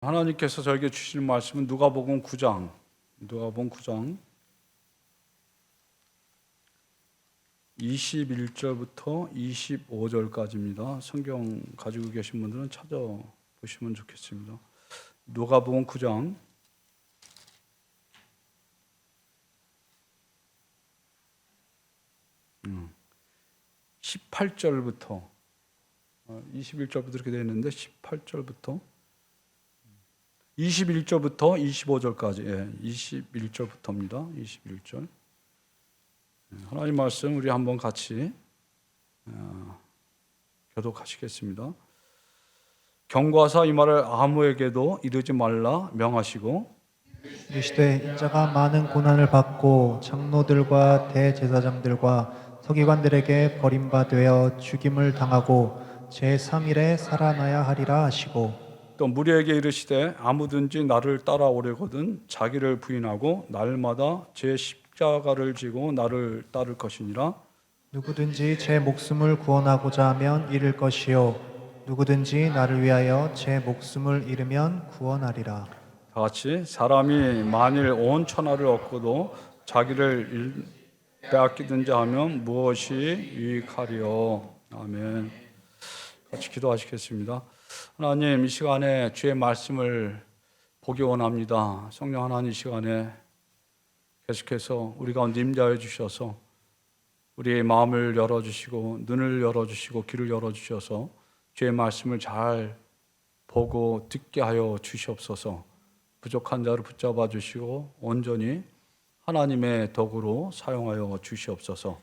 하나님께서 저에게 주시는 말씀은 누가복음 9장 21절부터 25절까지입니다. 성경 가지고 계신 분들은 찾아보시면 좋겠습니다. 누가복음 9장 18절부터 21절부터 이렇게 되어 있는데 18절부터 21절부터 25절까지 21절부터입니다. 21절 하나님 말씀 우리 한번 같이 교독하시겠습니다. 경고하사 이 말을 아무에게도 이르지 말라 명하시고 이르시되 인자가 많은 고난을 받고 장로들과 대제사장들과 서기관들에게 버림받아 죽임을 당하고 제3일에 살아나야 하리라 하시고 또 무리에게 이르시되 아무든지 나를 따라오려거든 자기를 부인하고 날마다 제 십자가를 지고 나를 따를 것이니라. 누구든지 제 목숨을 구원하고자 하면 잃을 것이요 누구든지 나를 위하여 제 목숨을 잃으면 구원하리라. 다 같이 사람이 만일 온 천하를 얻고도 자기를 빼앗기든지 하면 무엇이 유익하리요. 아멘. 같이 기도하시겠습니다. 하나님, 이 시간에 주의 말씀을 보기 원합니다. 성령 하나님, 이 시간에 계속해서 우리 가운데 임재하여 주셔서 우리의 마음을 열어주시고 눈을 열어주시고 귀를 열어주셔서 주의 말씀을 잘 보고 듣게 하여 주시옵소서. 부족한 자를 붙잡아 주시고 온전히 하나님의 덕으로 사용하여 주시옵소서.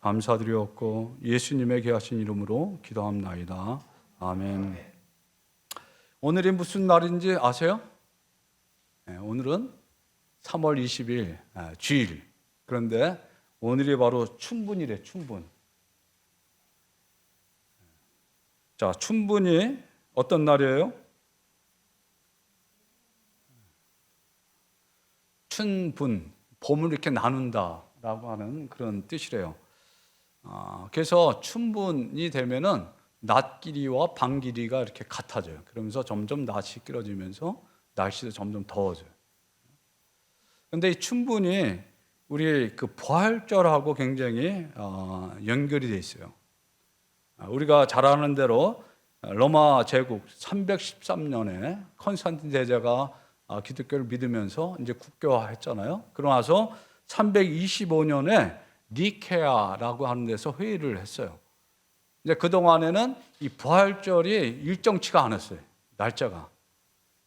감사드리옵고 예수님의 귀하신 이름으로 기도합나이다. 아멘. 오늘이 무슨 날인지 아세요? 오늘은 3월 20일 주일. 그런데 오늘이 바로 춘분이래. 춘분. 자, 춘분이 어떤 날이에요? 춘분, 봄을 이렇게 나눈다라고 하는 그런 뜻이래요. 그래서 춘분이 되면은 낮 길이와 밤 길이가 이렇게 같아져요. 그러면서 점점 낮이 길어지면서 날씨도 점점 더워져요. 그런데 이 춘분이 우리 그 부활절하고 굉장히 연결이 돼 있어요. 우리가 잘 아는 대로 로마 제국 313년에 컨스탄틴 대제가 기독교를 믿으면서 이제 국교화했잖아요. 그러고 나서 325년에 니케아라고 하는 데서 회의를 했어요. 이제 그 동안에는 이 부활절이 일정치가 않았어요. 날짜가.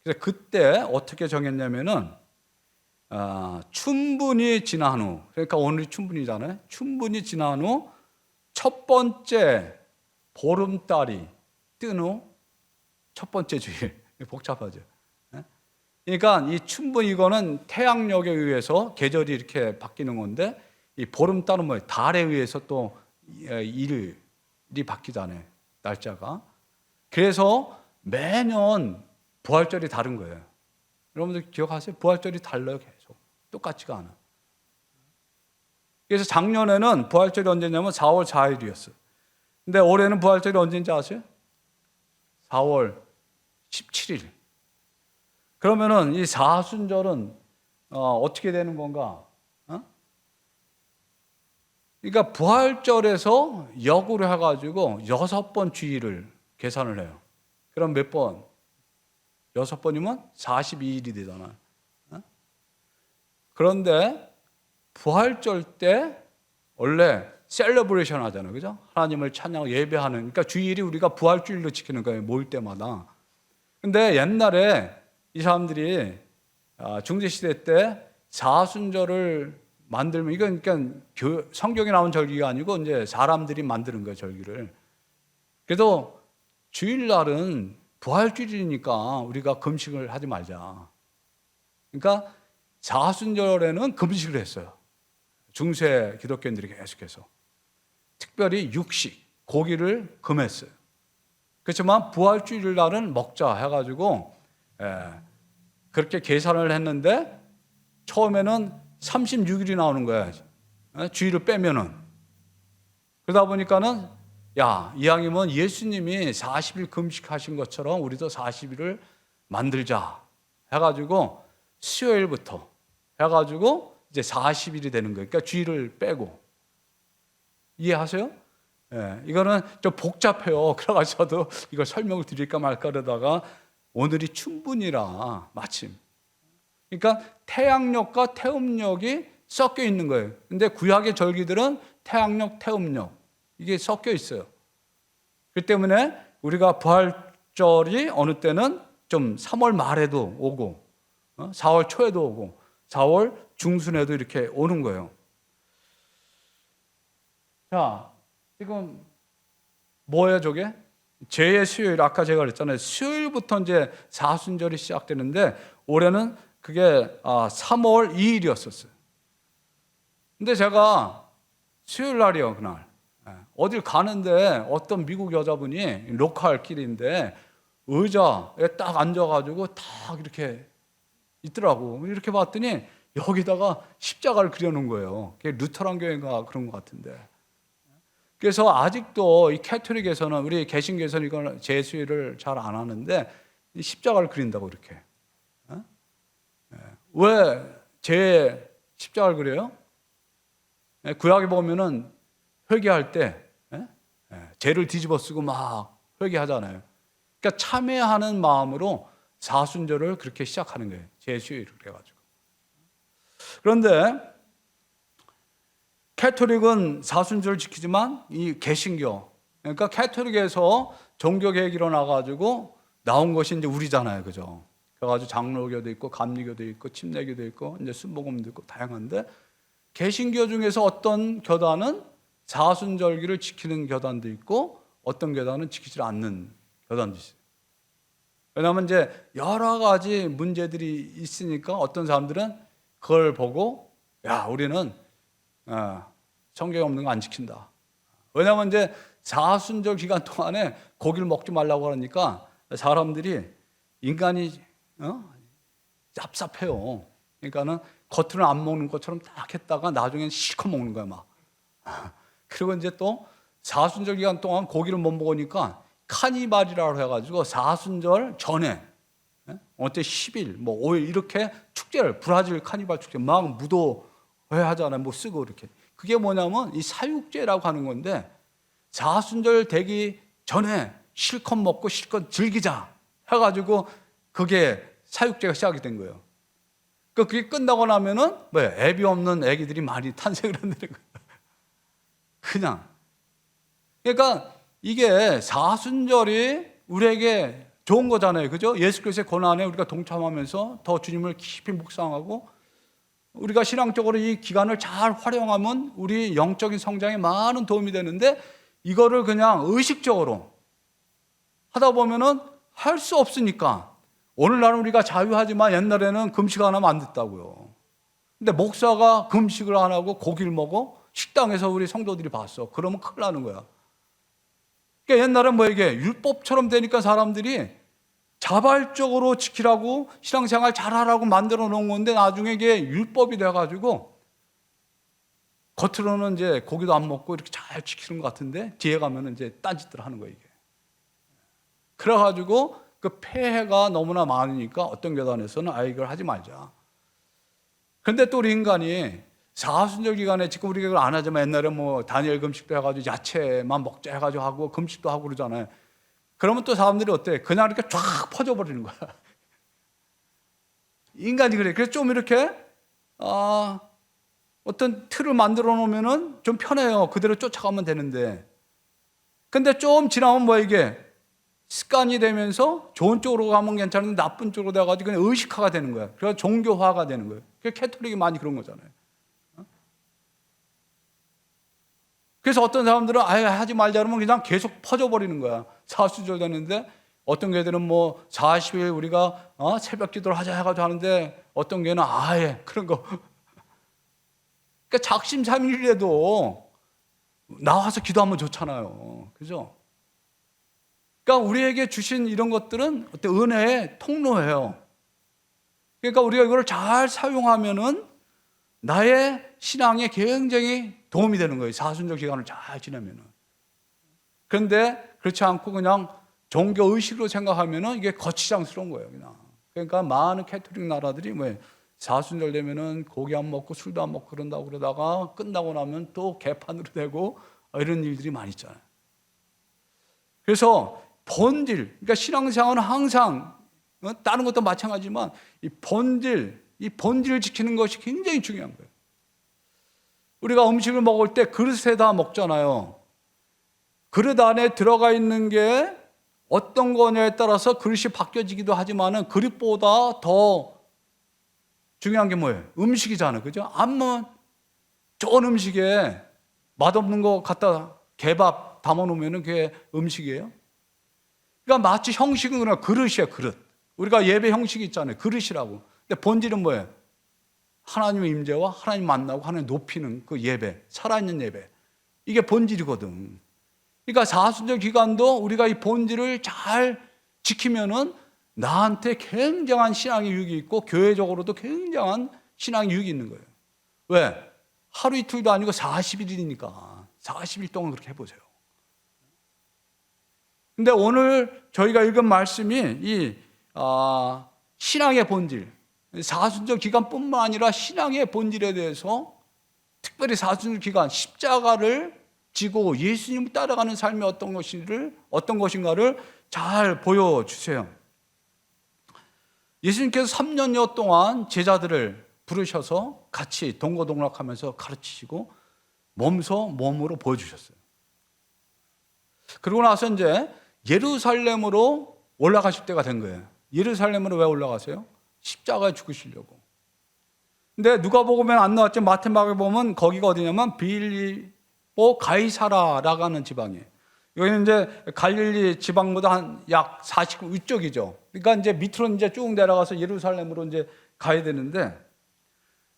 그래서 그때 어떻게 정했냐면은 춘분이 지난 후, 그러니까 오늘이 춘분이잖아요. 춘분이 지난 후 첫 번째 보름달이 뜬 후 첫 번째 주일. 복잡하죠. 그러니까 이 춘분 이거는 태양력에 의해서 계절이 이렇게 바뀌는 건데 이 보름달은 뭐예요? 달에 의해서 또 일이 바뀌잖아요. 날짜가. 그래서 매년 부활절이 다른 거예요. 여러분들 기억하세요? 부활절이 달라요. 계속. 똑같지가 않아. 그래서 작년에는 부활절이 언제냐면 4월 4일이었어요. 근데 올해는 부활절이 언제인지 아세요? 4월 17일. 그러면은 이 사순절은 어떻게 되는 건가? 그러니까 부활절에서 역으로 해가지고 6번 주일을 계산을 해요. 그럼 몇 번? 6번이면 42일이 되잖아요. 그런데 부활절 때 원래 셀러브레이션 하잖아요. 그죠? 하나님을 찬양하고 예배하는. 그러니까 주일이 우리가 부활주일로 지키는 거예요. 모일 때마다. 근데 옛날에 이 사람들이 중세시대 때 사순절을 만들면 이건 그러니까 성경에 나온 절기가 아니고 이제 사람들이 만드는 거예요, 절기를. 그래도 주일날은 부활주일이니까 우리가 금식을 하지 말자. 그러니까 사순절에는 금식을 했어요. 중세 기독교인들이 계속해서. 특별히 육식, 고기를 금했어요. 그렇지만 부활주일 날은 먹자 해가지고 그렇게 계산을 했는데 처음에는 36일이 나오는 거야. 주일을 빼면은. 그러다 보니까는 야, 이왕이면 예수님이 40일 금식하신 것처럼 우리도 40일을 만들자 해가지고 수요일부터 해가지고 이제 40일이 되는 거예요. 그러니까 주일을 빼고. 이해하세요? 예, 이거는 좀 복잡해요. 그래가지고 저도 이걸 설명을 드릴까 말까 그러다가 오늘이 춘분이라 마침. 그러니까 태양력과 태음력이 섞여 있는 거예요. 근데 구약의 절기들은 태양력, 태음력 이게 섞여 있어요. 그렇기 때문에 우리가 부활절이 어느 때는 좀 3월 말에도 오고 4월 초에도 오고 4월 중순에도 이렇게 오는 거예요. 자, 지금 뭐예요, 저게? 제 수요일, 아까 제가 그랬잖아요. 수요일부터 이제 사순절이 시작되는데 올해는 그게 3월 2일이었었어요. 근데 제가 수요일 날이요, 그날. 어딜 가는데 어떤 미국 여자분이 로컬 길인데 의자에 딱 앉아가지고 딱 이렇게 있더라고. 이렇게 봤더니 여기다가 십자가를 그려놓은 거예요. 그게 루터란 교회가 그런 것 같은데. 그래서 아직도 이 캐톨릭에서는 우리 개신교에서는 이걸 제수일을 잘 안 하는데 이 십자가를 그린다고 이렇게. 왜 제 십자가를 그려요? 구약에 보면은 회개할 때 죄를 뒤집어 쓰고 막 회개하잖아요. 그러니까 참회하는 마음으로 사순절을 그렇게 시작하는 거예요. 제수일을 해가지고. 그런데 캐톨릭은 사순절을 지키지만 이 개신교, 그러니까 캐톨릭에서 종교 계획이 일어나가지고 나온 것이 이제 우리잖아요, 그죠? 그래가지고 장로교도 있고 감리교도 있고 침례교도 있고 이제 순복음도 있고 다양한데 개신교 중에서 어떤 교단은 사순절기를 지키는 교단도 있고 어떤 교단은 지키지 않는 교단도 있어요. 왜냐하면 이제 여러 가지 문제들이 있으니까 어떤 사람들은 그걸 보고 야, 우리는 성경에 없는 거 안 지킨다. 왜냐하면 이제 사순절 기간 동안에 고기를 먹지 말라고 하니까 사람들이 인간이 짭짭해요. 그러니까는 겉으로는 안 먹는 것처럼 딱 했다가 나중엔 실컷 먹는 거야 막. 그리고 이제 또 사순절 기간 동안 고기를 못 먹으니까 카니발이라고 해가지고 사순절 전에 어때 10일 뭐 5일 이렇게 축제를 브라질 카니발 축제 막 무도회 하잖아요. 뭐 쓰고 이렇게. 그게 뭐냐면 이 사육제라고 하는 건데 사순절 되기 전에 실컷 먹고 실컷 즐기자 해가지고 그게 사육제가 시작이 된 거예요. 그게 끝나고 나면은 애비 없는 애기들이 많이 탄생을 한다는 거예요. 그냥. 그러니까 이게 사순절이 우리에게 좋은 거잖아요. 그죠? 예수 그리스도의 고난에 우리가 동참하면서 더 주님을 깊이 묵상하고 우리가 신앙적으로 이 기간을 잘 활용하면 우리 영적인 성장에 많은 도움이 되는데 이거를 그냥 의식적으로 하다 보면은 할 수 없으니까 오늘날은 우리가 자유하지만 옛날에는 금식 안 하면 안 됐다고요. 근데 목사가 금식을 안 하고 고기를 먹어? 식당에서 우리 성도들이 봤어. 그러면 큰일 나는 거야. 그러니까 옛날엔 뭐 이게 율법처럼 되니까 사람들이 자발적으로 지키라고 신앙생활 잘하라고 만들어 놓은 건데 나중에 이게 율법이 돼가지고 겉으로는 이제 고기도 안 먹고 이렇게 잘 지키는 것 같은데 뒤에 가면은 이제 딴짓들 하는 거예요, 이게. 그래가지고 그 폐해가 너무나 많으니까 어떤 교단에서는 이걸 하지 말자. 그런데 또 우리 인간이 사순절 기간에 지금 우리가 이걸 안 하지만 옛날에 뭐 다니엘 금식도 해가지고 야채만 먹자 해가지고 하고 금식도 하고 그러잖아요. 그러면 또 사람들이 어때? 그냥 이렇게 쫙 퍼져버리는 거야. 인간이 그래. 그래서 좀 이렇게 어떤 틀을 만들어 놓으면은 좀 편해요. 그대로 쫓아가면 되는데. 근데 좀 지나면 뭐 이게 습관이 되면서 좋은 쪽으로 가면 괜찮은데 나쁜 쪽으로 돼가지고 그냥 의식화가 되는 거야. 그래서 종교화가 되는 거예요. 캐톨릭이 많이 그런 거잖아요. 그래서 어떤 사람들은 하지 말자 그러면 그냥 계속 퍼져버리는 거야. 사순절 되는데 어떤 교회들은 뭐 40일 우리가 새벽 기도를 하자 해가지고 하는데 어떤 교회는 아예 그런 거. 그러니까 작심삼일이라도 나와서 기도하면 좋잖아요. 그죠? 그러니까 우리에게 주신 이런 것들은 어떤 은혜의 통로예요. 그러니까 우리가 이걸 잘 사용하면은 나의 신앙에 굉장히 도움이 되는 거예요. 사순절 기간을 잘 지내면은. 그런데 그렇지 않고 그냥 종교 의식으로 생각하면은 이게 거치장스러운 거예요, 그냥. 그러니까 많은 캐톨릭 나라들이 뭐 사순절 되면은 고기 안 먹고 술도 안 먹고 그런다고 그러다가 끝나고 나면 또 개판으로 되고 이런 일들이 많이 있잖아요. 그래서 본질, 그러니까 신앙생활은 항상 다른 것도 마찬가지지만 이 본질을 지키는 것이 굉장히 중요한 거예요. 우리가 음식을 먹을 때 그릇에다 먹잖아요. 그릇 안에 들어가 있는 게 어떤 거냐에 따라서 그릇이 바뀌어지기도 하지만은 그릇보다 더 중요한 게 뭐예요? 음식이잖아요. 그죠? 아무 좋은 음식에 맛없는 거 갖다 개밥 담아놓으면 그게 음식이에요? 그러니까 마치 형식은 그냥 그릇이에요, 그릇. 우리가 예배 형식이 있잖아요. 그릇이라고. 근데 본질은 뭐예요? 하나님의 임재와 하나님 만나고 하나님 높이는 그 예배, 살아있는 예배. 이게 본질이거든. 그러니까 사순절 기간도 우리가 이 본질을 잘 지키면은 나한테 굉장한 신앙의 유익이 있고 교회적으로도 굉장한 신앙의 유익이 있는 거예요. 왜? 하루 이틀도 아니고 40일이니까 40일 동안 그렇게 해보세요. 근데 오늘 저희가 읽은 말씀이 신앙의 본질, 사순절 기간뿐만 아니라 신앙의 본질에 대해서 특별히 사순절 기간 십자가를 지고 예수님을 따라가는 삶이 어떤 것인가를 잘 보여주세요. 예수님께서 3년여 동안 제자들을 부르셔서 같이 동고동락하면서 가르치시고 몸으로 보여주셨어요. 그러고 나서 이제 예루살렘으로 올라가실 때가 된 거예요. 예루살렘으로 왜 올라가세요? 십자가에 죽으시려고. 근데 누가복음에 안 나왔지만 마태, 마가복음은 거기가 어디냐면 빌립보 가이사라라고 하는 지방이에요. 여기는 이제 갈릴리 지방보다 한 약 40km 위쪽이죠. 그러니까 이제 밑으로 이제 쭉 내려가서 예루살렘으로 이제 가야 되는데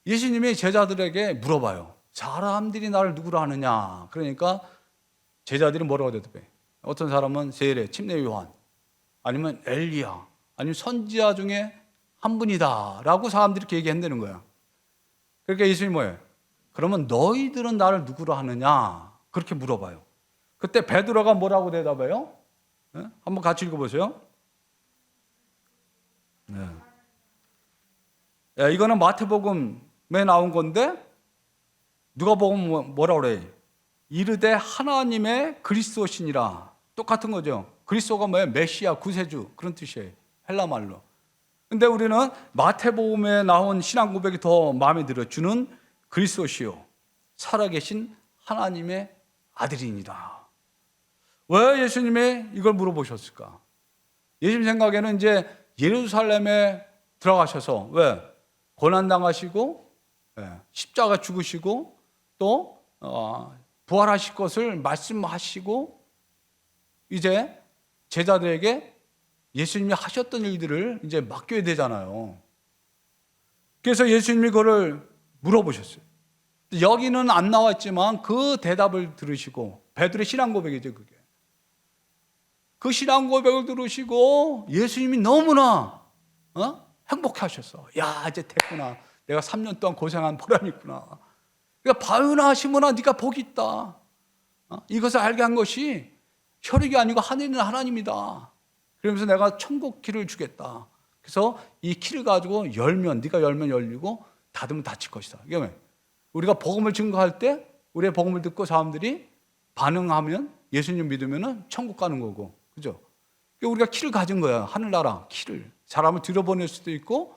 예수님이 제자들에게 물어봐요. 사람들이 나를 누구로 하느냐? 그러니까 제자들이 뭐라고 대답해? 어떤 사람은 세례, 침례 요한, 아니면 엘리야, 아니면 선지자 중에 한 분이다라고 사람들이 이렇게 얘기한다는 거야. 그러니까 예수님이 뭐예요? 그러면 너희들은 나를 누구로 하느냐? 그렇게 물어봐요. 그때 베드로가 뭐라고 대답해요? 네? 한번 같이 읽어보세요. 네. 네, 이거는 마태복음에 나온 건데 누가복음 뭐라고 그래? 이르되 하나님의 그리스도시니라. 똑같은 거죠. 그리스도가 뭐예요? 메시아, 구세주 그런 뜻이에요. 헬라 말로. 근데 우리는 마태복음에 나온 신앙 고백이 더 마음에 들어요. 주는 그리스도시요 살아계신 하나님의 아들이니라. 왜 예수님이 이걸 물어보셨을까? 예수님 생각에는 이제 예루살렘에 들어가셔서 왜? 고난당하시고 십자가 죽으시고 또 부활하실 것을 말씀하시고 이제 제자들에게 예수님이 하셨던 일들을 이제 맡겨야 되잖아요. 그래서 예수님이 그걸 물어보셨어요. 여기는 안 나왔지만 그 대답을 들으시고 베드로의 신앙 고백이죠, 그게. 그 신앙 고백을 들으시고 예수님이 너무나 행복해 하셨어. 야, 이제 됐구나. 내가 3년 동안 고생한 보람이 있구나. 그러니까 바요나 시몬아 네가 복이 있다. 이것을 알게 한 것이 혈육이 아니고 하늘인 하나님이다. 그러면서 내가 천국 키를 주겠다. 그래서 이 키를 가지고 열면 네가 열면 열리고 닫으면 닫힐 것이다. 이게 왜? 우리가 복음을 증거할 때 우리의 복음을 듣고 사람들이 반응하면 예수님 믿으면 천국 가는 거고, 그죠? 우리가 키를 가진 거야. 하늘나라 키를. 사람을 들여보낼 수도 있고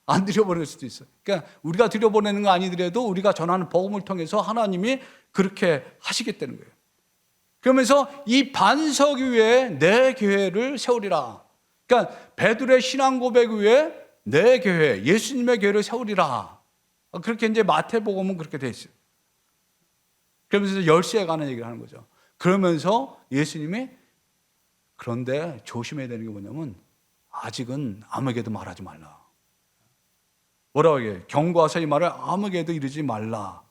안 들여보낼 수도 있어. 그러니까 우리가 들여보내는 거 아니더라도 우리가 전하는 복음을 통해서 하나님이 그렇게 하시겠다는 거예요. 그러면서 이 반석 위에 내 교회를 세우리라. 그러니까 베드로의 신앙 고백 위에 내 교회, 예수님의 교회를 세우리라. 그렇게 이제 마태복음은 그렇게 돼 있어요. 그러면서 열쇠에 관한 얘기를 하는 거죠. 그러면서 예수님이 그런데 조심해야 되는 게 뭐냐면 아직은 아무에게도 말하지 말라. 뭐라고 얘기해요? 경고하사 이 말을 아무에게도 이르지 말라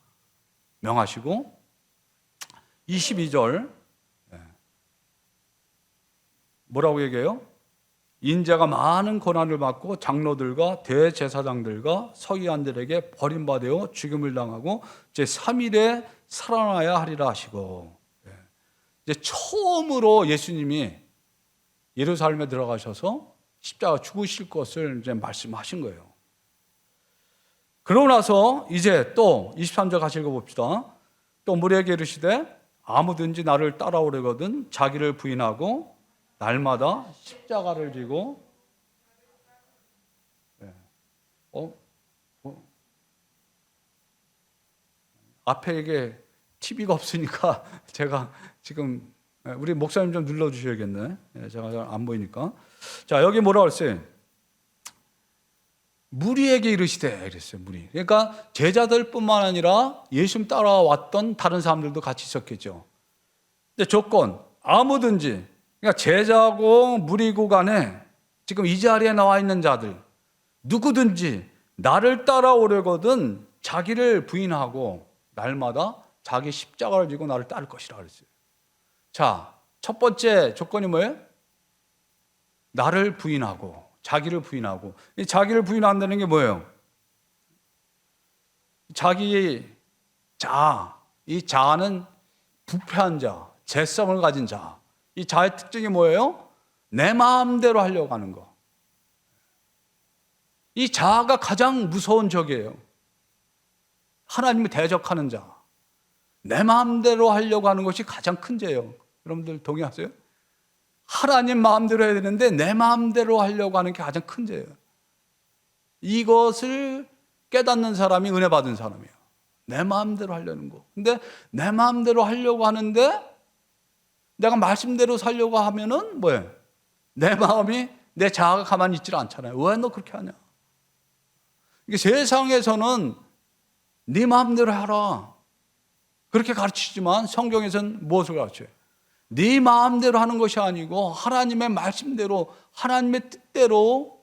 명하시고 22절 뭐라고 얘기해요? 인자가 많은 고난을 받고 장로들과 대제사장들과 서기관들에게 버림받아 죽임을 당하고 제 3일에 살아나야 하리라 하시고 이제 처음으로 예수님이 예루살렘에 들어가셔서 십자가 죽으실 것을 이제 말씀하신 거예요. 그러고 나서 이제 또 23절 같이 읽어봅시다. 또 무리에게 이르시되 아무든지 나를 따라오려거든 자기를 부인하고 날마다 십자가를 지고 앞에 이게 TV가 없으니까 제가 지금 우리 목사님 좀 눌러주셔야겠네. 제가 잘 안 보이니까. 자, 여기 뭐라고 했어요? 무리에게 이르시되 이랬어요. 무리. 그러니까 제자들뿐만 아니라 예수님 따라왔던 다른 사람들도 같이 있었겠죠. 근데 조건 아무든지, 그러니까 제자고 무리고 간에 지금 이 자리에 나와 있는 자들 누구든지 나를 따라오려거든 자기를 부인하고 날마다 자기 십자가를 지고 나를 따를 것이라 그랬어요. 자, 첫 번째 조건이 뭐예요? 나를 부인하고 자기를 부인하고. 이 자기를 부인한다는 게 뭐예요? 자기 자아, 이 자아는 부패한 자, 재성을 가진 자. 이 자의 특징이 뭐예요? 내 마음대로 하려고 하는 거. 이 자아가 가장 무서운 적이에요. 하나님을 대적하는 자. 내 마음대로 하려고 하는 것이 가장 큰 죄예요. 여러분들 동의하세요? 하나님 마음대로 해야 되는데 내 마음대로 하려고 하는 게 가장 큰 죄예요. 이것을 깨닫는 사람이 은혜 받은 사람이에요. 내 마음대로 하려는 거. 근데 내 마음대로 하려고 하는데 내가 말씀대로 살려고 하면은 뭐예요? 내 마음이, 내 자아가 가만히 있질 않잖아요. 왜 너 그렇게 하냐? 이게 세상에서는 네 마음대로 하라 그렇게 가르치지만 성경에서는 무엇을 가르쳐요? 네 마음대로 하는 것이 아니고 하나님의 말씀대로, 하나님의 뜻대로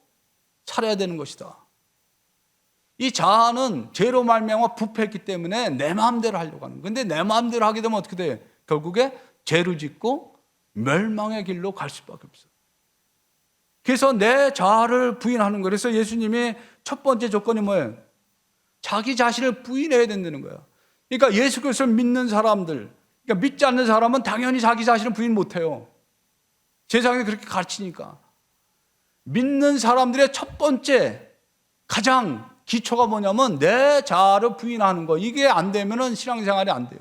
살아야 되는 것이다. 이 자아는 죄로 말미암아 부패했기 때문에 내 마음대로 하려고 하는 거예요. 근데 내 마음대로 하게 되면 어떻게 돼요? 결국에 죄를 짓고 멸망의 길로 갈 수밖에 없어요. 그래서 내 자아를 부인하는 거예요. 그래서 예수님이 첫 번째 조건이 뭐예요? 자기 자신을 부인해야 된다는 거예요. 그러니까 예수 그리스도를 믿는 사람들, 그러니까 믿지 않는 사람은 당연히 자기 자신을 부인 못해요. 세상에 그렇게 가르치니까. 믿는 사람들의 첫 번째 가장 기초가 뭐냐면 내 자아를 부인하는 거. 이게 안 되면은 신앙생활이 안 돼요.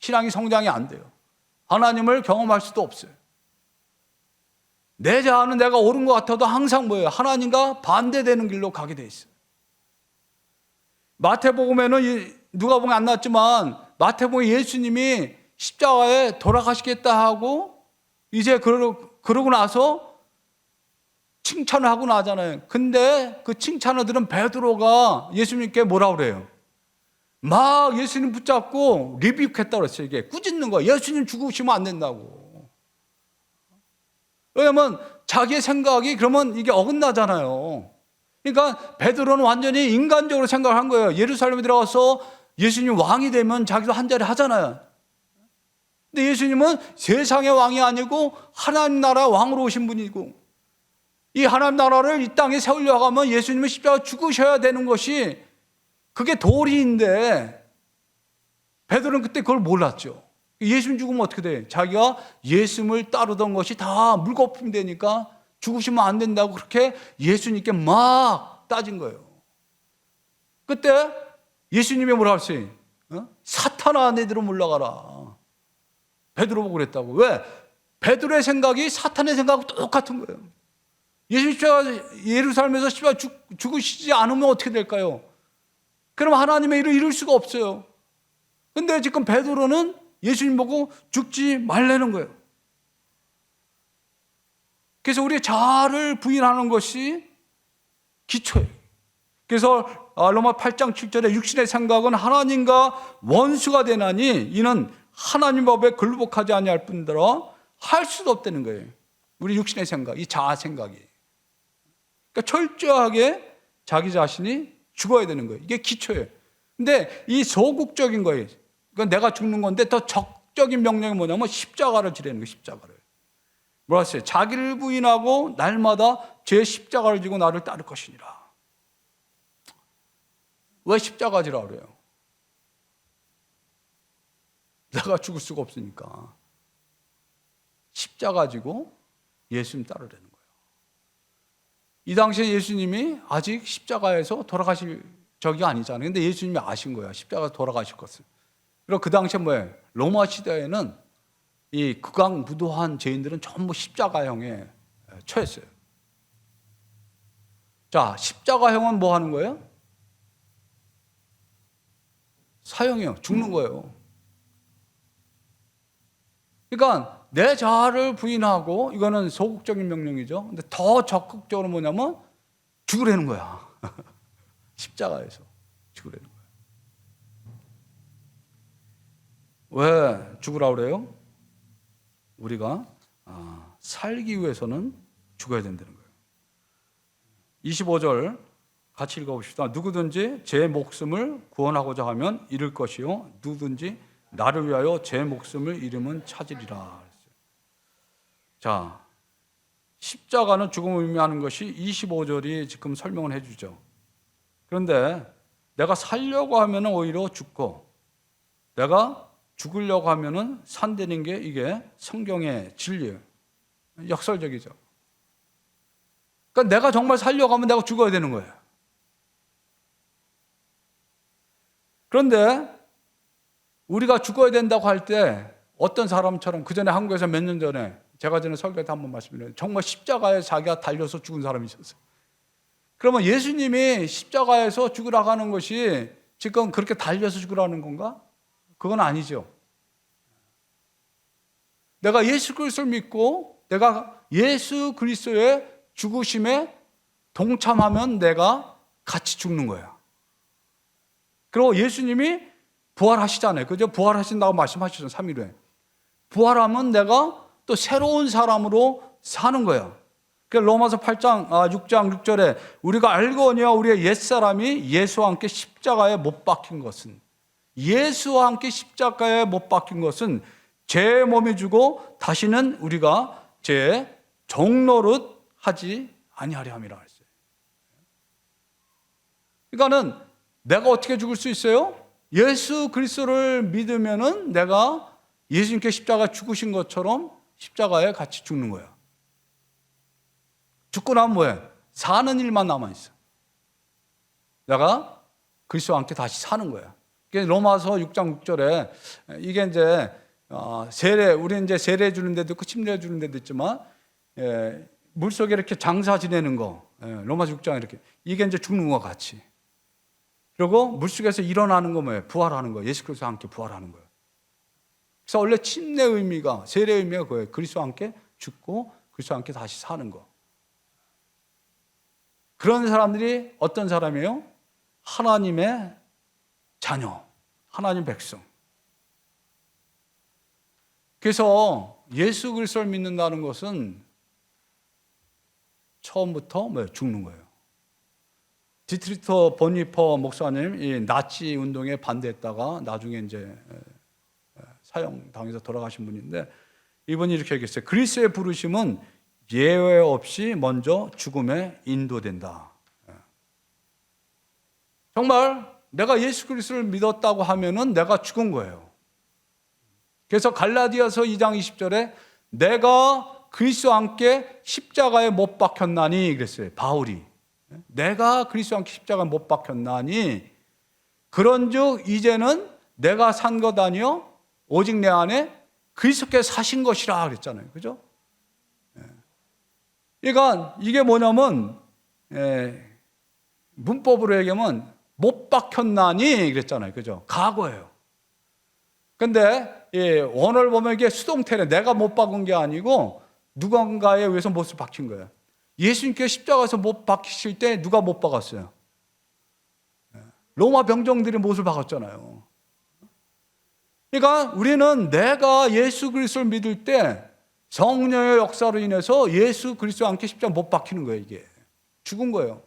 신앙이 성장이 안 돼요. 하나님을 경험할 수도 없어요. 내 자아는 내가 옳은 것 같아도 항상 뭐예요? 하나님과 반대되는 길로 가게 돼 있어요. 마태복음에는 누가복음에 안 나왔지만 마태복음에 예수님이 십자가에 돌아가시겠다 하고 이제 그러고 나서 칭찬을 하고 나잖아요. 근데 그 칭찬을 들은 베드로가 예수님께 뭐라고 그래요? 막 예수님 붙잡고 리뷰했다고 그랬어요. 이게 꾸짖는 거예요. 예수님 죽으시면 안 된다고. 왜냐면 자기의 생각이 그러면 이게 어긋나잖아요. 그러니까 베드로는 완전히 인간적으로 생각을 한 거예요. 예루살렘에 들어가서 예수님 왕이 되면 자기도 한 자리 하잖아요. 근데 예수님은 세상의 왕이 아니고 하나님 나라 왕으로 오신 분이고 이 하나님 나라를 이 땅에 세우려고 하면 예수님은 십자가 죽으셔야 되는 것이 그게 도리인데 베드로는 그때 그걸 몰랐죠. 예수님 죽으면 어떻게 돼? 자기가 예수님을 따르던 것이 다 물거품이 되니까 죽으시면 안 된다고 그렇게 예수님께 막 따진 거예요. 그때 예수님이 뭐라 했어요? 사탄아 내들어 물러가라. 베드로 보고 그랬다고. 왜? 베드로의 생각이 사탄의 생각하고 똑같은 거예요. 예수님 예루살렘에서 십자가 죽으시지 않으면 어떻게 될까요? 그럼 하나님의 일을 이룰 수가 없어요. 근데 지금 베드로는 예수님 보고 죽지 말라는 거예요. 그래서 우리의 자아를 부인하는 것이 기초예요. 그래서 로마 8장 7절에 육신의 생각은 하나님과 원수가 되나니 이는 하나님 법에 굴복하지 아니할 뿐더러 할 수도 없다는 거예요. 우리 육신의 생각, 이 자아 생각이. 그러니까 철저하게 자기 자신이 죽어야 되는 거예요. 이게 기초예요. 근데 이 소극적인 거예요. 그러니까 내가 죽는 건데 더 적적인 명령이 뭐냐면 십자가를 지라는 거예요. 십자가를. 뭐라 했어요? 자기를 부인하고 날마다 제 십자가를 지고 나를 따를 것이니라. 왜 십자가 지라 그래요? 내가 죽을 수가 없으니까. 십자가 지고 예수님 따르라는 거예요. 이 당시에 예수님이 아직 십자가에서 돌아가실 적이 아니잖아요. 근데 예수님이 아신 거예요. 십자가에서 돌아가실 것을. 그리고 그 당시에 뭐예요? 로마 시대에는 이 극악무도한 죄인들은 전부 십자가형에 처했어요. 자, 십자가형은 뭐 하는 거예요? 사형이요. 죽는 거예요. 그러니까 내 자아를 부인하고, 이거는 소극적인 명령이죠. 근데 더 적극적으로 뭐냐면 죽으라는 거야. 십자가에서 죽으라는 거야. 왜 죽으라고 그래요? 우리가 살기 위해서는 죽어야 된다는 거예요. 25절 같이 읽어봅시다. 누구든지 제 목숨을 구원하고자 하면 잃을 것이요, 누구든지 나를 위하여 제 목숨을 잃으면 찾으리라. 자, 십자가는 죽음을 의미하는 것이 25절이 지금 설명을 해주죠. 그런데 내가 살려고 하면 오히려 죽고, 내가 죽으려고 하면 산다는 게 이게 성경의 진리예요. 역설적이죠. 그러니까 내가 정말 살려고 하면 내가 죽어야 되는 거예요. 그런데 우리가 죽어야 된다고 할 때 어떤 사람처럼, 그 전에 한국에서 몇 년 전에 제가 전에 설교 때 한번 말씀드렸는데, 정말 십자가에 자기가 달려서 죽은 사람이 있었어요. 그러면 예수님이 십자가에서 죽으라고 하는 것이 지금 그렇게 달려서 죽으라는 건가? 그건 아니죠. 내가 예수 그리스도를 믿고 내가 예수 그리스도의 죽으심에 동참하면 내가 같이 죽는 거야. 그리고 예수님이 부활하시잖아요. 그죠? 부활하신다고 말씀하셨잖아요. 3일 후에. 부활하면 내가 또 새로운 사람으로 사는 거야. 로마서 8장 6장 6절에 우리가 알거니와 우리의 옛사람이 예수와 함께 십자가에 못 박힌 것은, 예수와 함께 십자가에 못 박힌 것은 제 몸이 주고 다시는 우리가 제 종노릇 하지 아니하려 함이라 했어요. 그러니까는 내가 어떻게 죽을 수 있어요? 예수 그리스도를 믿으면은 내가 예수님께 십자가 죽으신 것처럼 십자가에 같이 죽는 거야. 죽고 나면 뭐해? 사는 일만 남아있어. 내가 그리스도와 함께 다시 사는 거야. 로마서 6장 6절에 이게 이제 세례, 우리 이제 세례 주는 데도 있고 침례 주는 데도 있지만, 물속에 이렇게 장사 지내는 거, 로마서 6장 이렇게, 이게 이제 죽는 것 같이. 그리고 물속에서 일어나는 거 뭐예요? 부활하는 거예요. 예수 그리스도와 함께 부활하는 거예요. 그래서 원래 침례 의미가, 세례 의미가 그거예요. 그리스도와 함께 죽고 그리스도와 함께 다시 사는 거. 그런 사람들이 어떤 사람이에요? 하나님의 자녀, 하나님 백성. 그래서 예수 그리스도를 믿는다는 것은 처음부터 뭐예요? 죽는 거예요. 디트리터 보니퍼 목사님, 이 나치 운동에 반대했다가 나중에 이제 사형당해서 돌아가신 분인데, 이분이 이렇게 얘기했어요. 그리스도의 부르심은 예외 없이 먼저 죽음에 인도된다. 정말 내가 예수 그리스도를 믿었다고 하면은 내가 죽은 거예요. 그래서 갈라디아서 2장 20절에 내가 그리스도와 함께 십자가에 못 박혔나니 그랬어요. 바울이. 내가 그리스도와 함께 십자가에 못 박혔나니 그런즉 이제는 내가 산 것 아니요 오직 내 안에 그리스도께서 사신 것이라 그랬잖아요. 그죠? 그러니까 이게 뭐냐면, 문법으로 얘기하면 못 박혔나니 그랬잖아요. 그죠? 과거예요. 근데 원어를 보면 이게 수동태래. 내가 못 박은 게 아니고 누군가에 의해서 못을 박힌 거예요. 예수님께서 십자가에서 못 박히실 때 누가 못 박았어요? 로마 병정들이 못을 박았잖아요. 그러니까 우리는 내가 예수 그리스도를 믿을 때 성령의 역사로 인해서 예수 그리스도와 함께 십자가 못 박히는 거예요. 이게 죽은 거예요.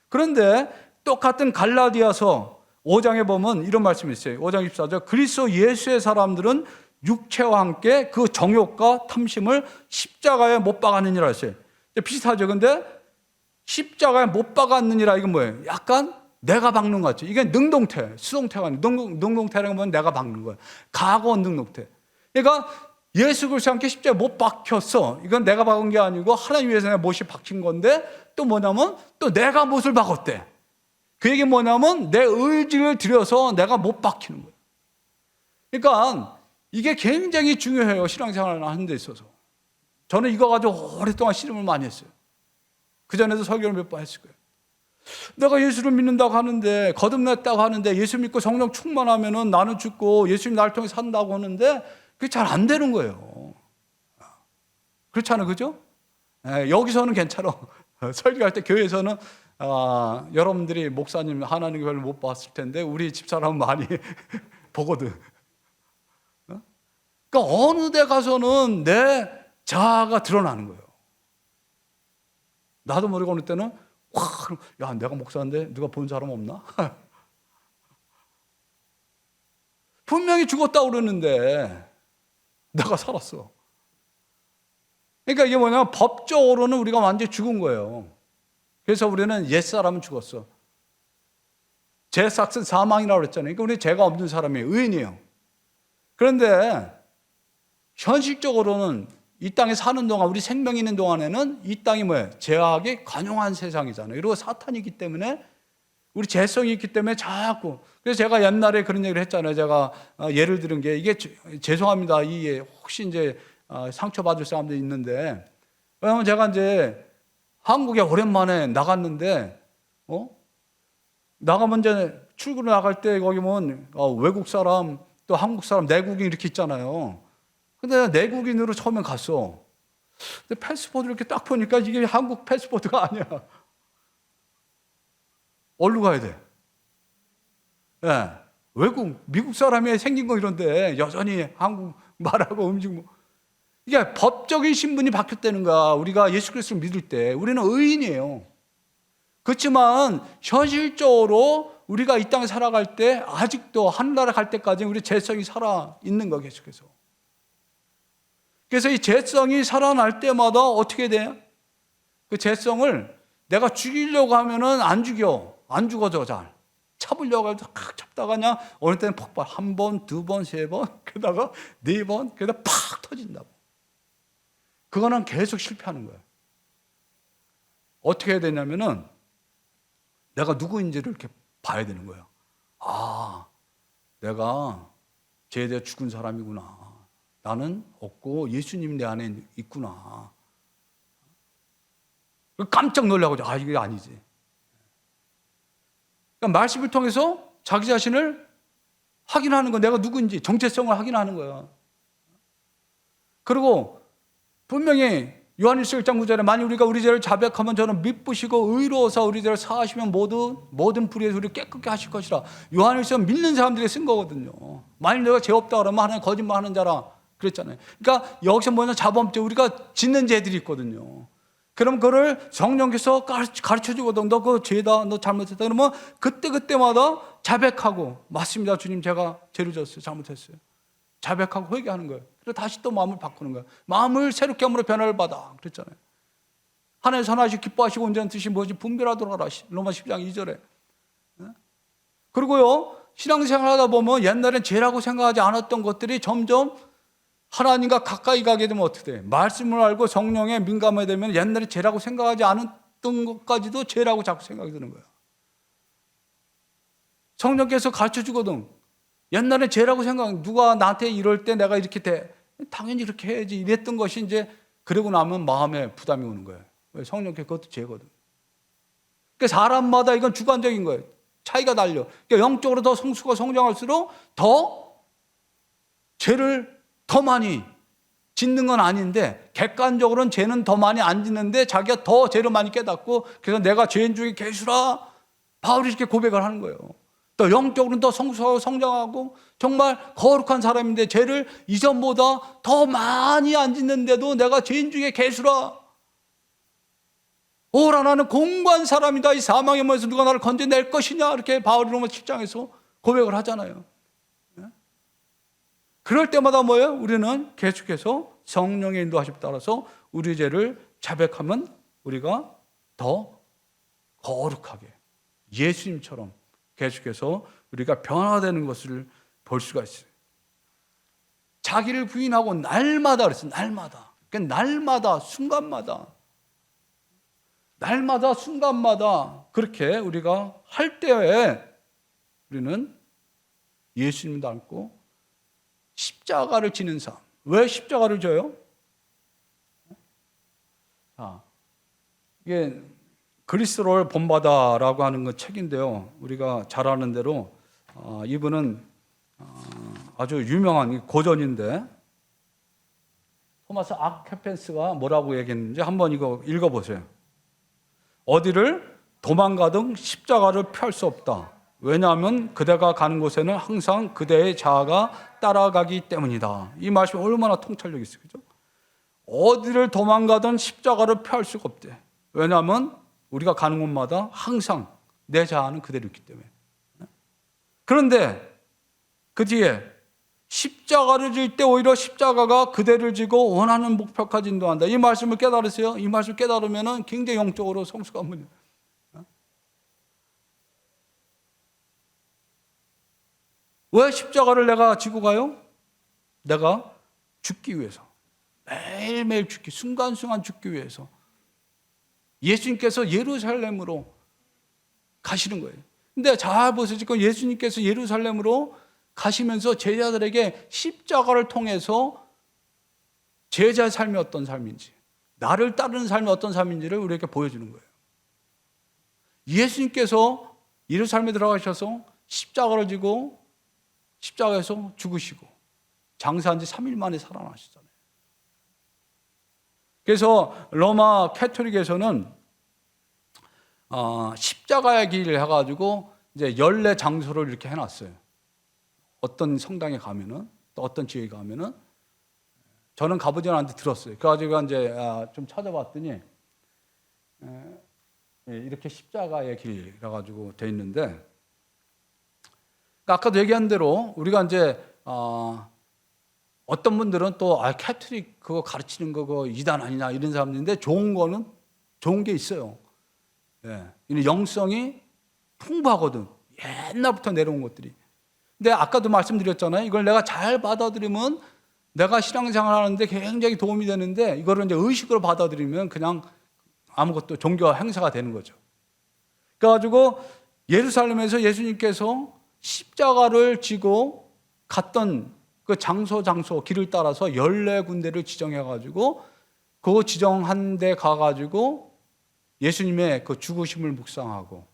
그런데 똑같은 갈라디아서 5장에 보면 이런 말씀이 있어요. 5장 24절 그리스도 예수의 사람들은 육체와 함께 그 정욕과 탐심을 십자가에 못 박았느니라 했어요. 비슷하죠. 근데 십자가에 못 박았느니라 이건 뭐예요? 약간 내가 박는 것 같죠. 이게 능동태, 수동태가 아니고 능동태라는 건 내가 박는 거예요. 과거 능동태. 그러니까 예수 그리스도 함께 십자가에 못 박혔어. 이건 내가 박은 게 아니고 하나님 위해서 내가 못이 박힌 건데, 또 뭐냐면 또 내가 못을 박았대. 그 얘기 뭐냐면 내 의지를 들여서 내가 못 박히는 거예요. 그러니까 이게 굉장히 중요해요. 신앙생활을 하는 데 있어서. 저는 이거 가지고 오랫동안 씨름을 많이 했어요. 그전에도 설교를 몇 번 했을 거예요. 내가 예수를 믿는다고 하는데, 거듭났다고 하는데, 예수 믿고 성령 충만하면은 나는 죽고 예수님 나를 통해 산다고 하는데 그게 잘 안 되는 거예요. 그렇잖아요. 그죠? 여기서는 괜찮아. 설교할 때 교회에서는 여러분들이 목사님 하나님 별로 못 봤을 텐데 우리 집사람은 많이 보거든. 그러니까 어느 데 가서는 내 자아가 드러나는 거예요. 나도 모르고 어느 때는 야, 내가 목사인데 누가 본 사람 없나? 분명히 죽었다고 그러는데 내가 살았어. 그러니까 이게 뭐냐면 법적으로는 우리가 완전히 죽은 거예요. 그래서 우리는 옛사람은 죽었어. 죄 삭은 사망이라고 그랬잖아요. 그러니까 우리 죄가 없는 사람이에요. 의인이에요. 그런데 현실적으로는 이 땅에 사는 동안, 우리 생명이 있는 동안에는 이 땅이 뭐예요? 죄악이 관용한 세상이잖아요. 그리고 사탄이기 때문에 우리 죄성이 있기 때문에 자꾸. 그래서 제가 옛날에 그런 얘기를 했잖아요. 제가 예를 들은 게 이게 죄송합니다. 이게 혹시 이제 상처받을 사람들이 있는데, 왜냐하면 제가 이제 한국에 오랜만에 나갔는데, 나가면 이제 출근을 나갈 때 거기 보면 외국 사람 또 한국 사람 내국인 이렇게 있잖아요. 근데 내국인으로 처음에 갔어. 근데 패스포드를 이렇게 딱 보니까 이게 한국 패스포드가 아니야. 어디로 가야 돼? 예. 외국, 미국 사람이 생긴 거 이런데 여전히 한국 말하고 음식 이게 법적인 신분이 바뀌었다는 거야. 우리가 예수 그리스도를 믿을 때. 우리는 의인이에요. 그렇지만 현실적으로 우리가 이 땅에 살아갈 때 아직도 하늘나라 갈 때까지 우리 죄성이 살아 있는 거야, 계속해서. 그래서 이 죄성이 살아날 때마다 어떻게 돼? 그 죄성을 내가 죽이려고 하면은 안 죽여. 안 죽어져, 잘. 잡으려고 해도 칵 잡다가 그냥 어느 때는 폭발. 한 번, 두 번, 세 번, 그러다가 네 번, 그러다 팍 터진다고. 그거는 계속 실패하는 거예요. 어떻게 해야 되냐면은 내가 누구인지를 이렇게 봐야 되는 거예요. 아, 내가 죄에 대해 죽은 사람이구나. 나는 없고 예수님이 내 안에 있구나. 깜짝 놀라고, 이게 아니지. 그러니까 말씀을 통해서 자기 자신을 확인하는 거, 내가 누구인지 정체성을 확인하는 거야. 그리고 분명히 요한일서 1장 9절에 만일 우리가 우리 죄를 자백하면 저는 미쁘시고 의로워서 우리 죄를 사하시면 모든 불의에서 우리를 깨끗게 하실 것이라. 요한일서 믿는 사람들이 쓴 거거든요. 만일 내가 죄 없다 그러면 하나님 거짓말하는 자라 그랬잖아요. 그러니까 여기서 뭐냐, 자범죄, 우리가 짓는 죄들이 있거든요. 그럼 그거를 성령께서 가르쳐주거든. 너 그거 죄다, 너 잘못했다 그러면 그때마다 자백하고, 맞습니다 주님, 제가 죄를 졌어요, 잘못했어요, 자백하고 회개하는 거예요. 그리고 다시 또 마음을 바꾸는 거예요. 마음을 새롭게 함으로 변화를 받아 그랬잖아요. 하나님 선하시고 기뻐하시고 온전한 뜻이 무엇이 분별하도록 하라, 로마 10장 2절에. 그리고요, 신앙생활 하다 보면 옛날엔 죄라고 생각하지 않았던 것들이 점점 하나님과 가까이 가게 되면 어떻게 돼? 말씀을 알고 성령에 민감하게 되면 옛날에 죄라고 생각하지 않았던 것까지도 죄라고 자꾸 생각이 드는 거예요. 성령께서 가르쳐 주거든. 옛날에 죄라고 누가 나한테 이럴 때 내가 이렇게 돼. 당연히 이렇게 해야지. 이랬던 것이 이제 그러고 나면 마음에 부담이 오는 거예요. 성령께 그것도 죄거든. 그러니까 사람마다 이건 주관적인 거예요. 차이가 달려. 그러니까 영적으로 더 성수가 성장할수록 더 죄를 더 많이 짓는 건 아닌데, 객관적으로는 죄는 더 많이 안 짓는데 자기가 더 죄를 많이 깨닫고, 그래서 내가 죄인 중에 괴수라, 바울이 이렇게 고백을 하는 거예요. 또 영적으로는 더 성숙하고 성장하고 정말 거룩한 사람인데 죄를 이전보다 더 많이 안 짓는데도 내가 죄인 중에 괴수라, 오라 나는 공고한 사람이다, 이 사망의 문에서 누가 나를 건져낼 것이냐, 이렇게 바울이 로마 7장에서 고백을 하잖아요. 그럴 때마다 뭐예요? 우리는 계속해서 성령의 인도하심에 따라서 우리 죄를 자백하면 우리가 더 거룩하게 예수님처럼 계속해서 우리가 변화되는 것을 볼 수가 있어요. 자기를 부인하고 날마다 그랬어요. 날마다. 그러니까 날마다 순간마다 그렇게 우리가 할 때에 우리는 예수님을 닮고 십자가를 지는 삶. 왜 십자가를 져요? 이게 그리스도를 본받아라고 하는 그 책인데요. 우리가 잘 아는 대로 이분은 아주 유명한 고전인데 토마스 아퀴펜스가 뭐라고 얘기했는지 한번 이거 읽어보세요. 어디를 도망가든 십자가를 펴할 수 없다. 왜냐하면 그대가 가는 곳에는 항상 그대의 자아가 따라가기 때문이다. 이 말씀이 얼마나 통찰력이 있어요. 그죠? 어디를 도망가든 십자가를 펴할 수가 없대. 왜냐하면 우리가 가는 곳마다 항상 내 자아는 그대로 있기 때문에. 그런데 그 뒤에 십자가를 질 때 오히려 십자가가 그대를 지고 원하는 목표까지 인도한다. 이 말씀을 깨달으세요. 이 말씀을 깨달으면 굉장히 영적으로 성숙한 분이에요. 왜 십자가를 내가 지고 가요? 내가 죽기 위해서. 매일매일 죽기, 순간순간 죽기 위해서. 예수님께서 예루살렘으로 가시는 거예요. 근데 잘 보세요. 지금 예수님께서 예루살렘으로 가시면서 제자들에게 십자가를 통해서 제자의 삶이 어떤 삶인지, 나를 따르는 삶이 어떤 삶인지를 우리에게 보여주는 거예요. 예수님께서 예루살렘에 들어가셔서 십자가를 지고 십자가에서 죽으시고 장사한 지 3일 만에 살아나셨잖아요. 그래서 로마 캐토릭에서는 십자가의 길을 해가지고 이제 연례 장소를 이렇게 해놨어요. 어떤 성당에 가면은 또 어떤 지역에 가면은 저는 가보지 않았는데 들었어요. 그래가지고 이제 좀 찾아봤더니 이렇게 십자가의 길이라 가지고 돼 있는데 아까도 얘기한 대로 우리가 이제 어떤 분들은 또 캐토릭 그거 가르치는 거 그거 이단 아니냐 이런 사람들인데 좋은 게 있어요. 예, 영성이 풍부하거든. 옛날부터 내려온 것들이. 근데 아까도 말씀드렸잖아요. 이걸 내가 잘 받아들이면 내가 신앙생활 하는데 굉장히 도움이 되는데 이거를 이제 의식으로 받아들이면 그냥 아무것도 종교 행사가 되는 거죠. 그래가지고 예루살렘에서 예수님께서 십자가를 지고 갔던 그 장소 길을 따라서 14군데를 지정해가지고 그 지정한 데 가가지고 예수님의 그 죽으심을 묵상하고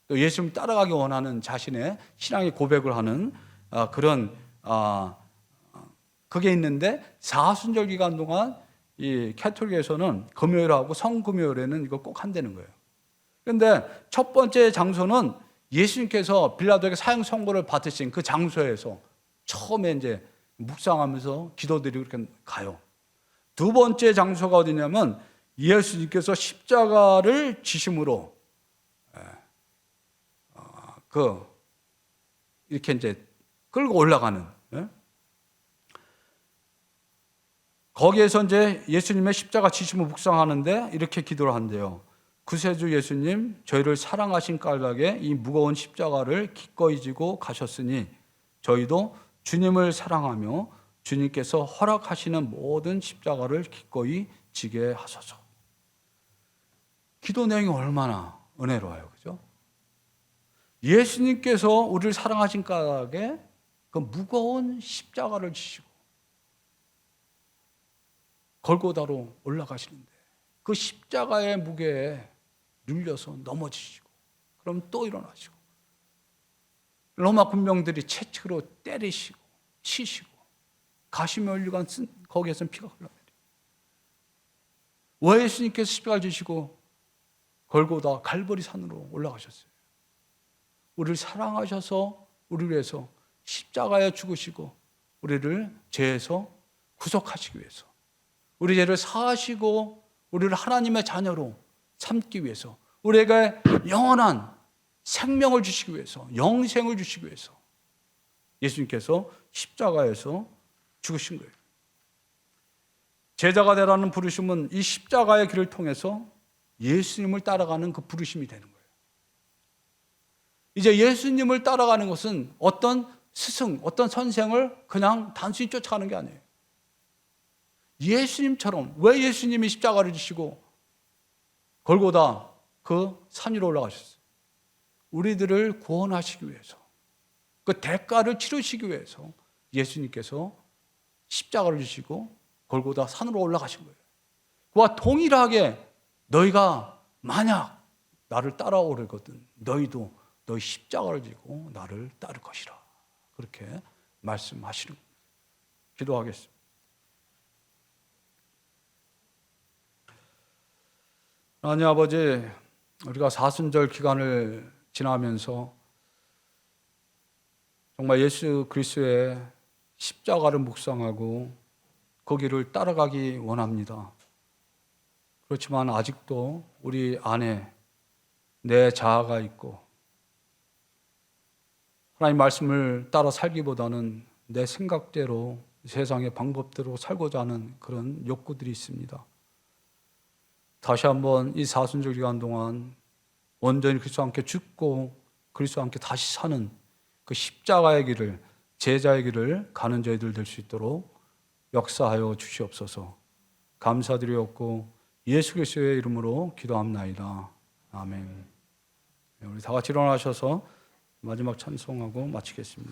또 예수님을 따라가기 원하는 자신의 신앙의 고백을 하는 그런 그게 있는데 사순절 기간 동안 이 캐톨릭에서는 금요일하고 성금요일에는 이거 꼭 한다는 거예요. 그런데 첫 번째 장소는 예수님께서 빌라도에게 사형 선고를 받으신 그 장소에서 처음에 이제 묵상하면서 기도드리고 이렇게 가요. 두 번째 장소가 어디냐면 예수님께서 십자가를 지심으로 이렇게 이제 끌고 올라가는 거기에서 이제 예수님의 십자가 지심을 묵상하는데 이렇게 기도를 한대요. 구세주 예수님, 저희를 사랑하신 까닭에 이 무거운 십자가를 기꺼이 지고 가셨으니 저희도 주님을 사랑하며 주님께서 허락하시는 모든 십자가를 기꺼이 지게 하소서. 기도 내용이 얼마나 은혜로워요. 그죠? 예수님께서 우리를 사랑하신 까닭에 그 무거운 십자가를 지시고 골고다로 올라가시는데 그 십자가의 무게에 눌려서 넘어지시고 그럼 또 일어나시고 로마 군병들이 채찍으로 때리시고 치시고 가시며 혈류관 거기에서는 피가 흘러내리고 왜 예수님께서 십자가를 지시고 골고다 갈보리 산으로 올라가셨어요? 우리를 사랑하셔서 우리를 위해서 십자가에 죽으시고 우리를 죄에서 구속하시기 위해서 우리 죄를 사하시고 우리를 하나님의 자녀로 삼기 위해서 우리에게 영원한 생명을 주시기 위해서 영생을 주시기 위해서 예수님께서 십자가에서 죽으신 거예요. 제자가 되라는 부르심은 이 십자가의 길을 통해서 예수님을 따라가는 그 부르심이 되는 거예요. 이제 예수님을 따라가는 것은 어떤 스승, 어떤 선생을 그냥 단순히 쫓아가는 게 아니에요. 예수님처럼 왜 예수님이 십자가를 지시고 골고다 그 산 위로 올라가셨어요? 우리들을 구원하시기 위해서, 그 대가를 치르시기 위해서 예수님께서 십자가를 지시고 골고다 산으로 올라가신 거예요. 그와 동일하게 너희가 만약 나를 따라오려거든 너희도 너희 십자가를 지고 나를 따를 것이라, 그렇게 말씀하시는 겁니다. 기도하겠습니다. 하나님 아버지, 우리가 사순절 기간을 지나면서 정말 예수 그리스도의 십자가를 묵상하고 그 길을 따라가기 원합니다. 그렇지만 아직도 우리 안에 내 자아가 있고 하나님 말씀을 따라 살기보다는 내 생각대로 세상의 방법대로 살고자 하는 그런 욕구들이 있습니다. 다시 한번 이 사순절 기간 동안 온전히 그리스도와 함께 죽고 그리스도와 함께 다시 사는 그 십자가의 길을, 제자의 길을 가는 저희들 될 수 있도록 역사하여 주시옵소서. 감사드리옵고 예수 그리스도의 이름으로 기도합나이다. 아멘. 우리 다 같이 일어나셔서 마지막 찬송하고 마치겠습니다.